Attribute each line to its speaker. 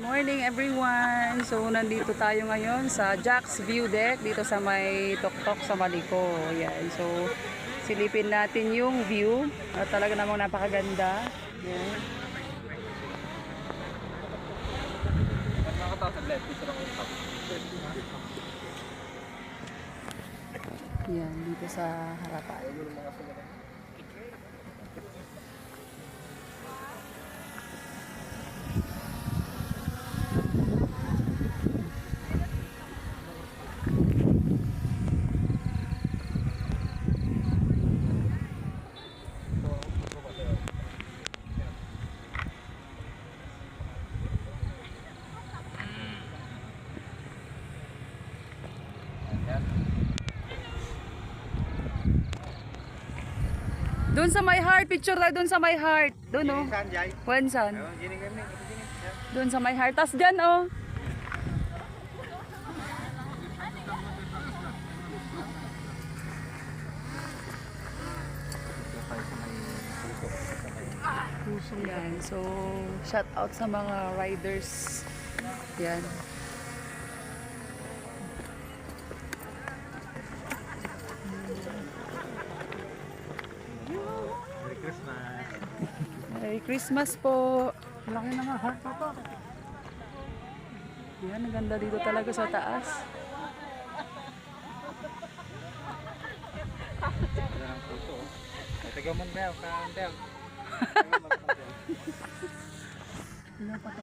Speaker 1: Morning everyone! So nandito tayo ngayon sa Jack's View Deck dito sa may Toktok sa Maliko. Yan. So silipin natin yung view at talaga namang napakaganda. Yan. Yan dito sa harapan. Doon sa my heart, picture tayo doon sa my heart. Doon oh. Wensan. Doon sa my heart. Tas dyan oh. Yan. So, shout out sa mga riders. Yan.
Speaker 2: Merry Christmas.
Speaker 1: Merry Christmas po.
Speaker 2: Laki na nga heart to.
Speaker 1: Yan, ang ganda dito talaga sa taas.
Speaker 2: Wala ng puso. Tigaw mo ba? Kaya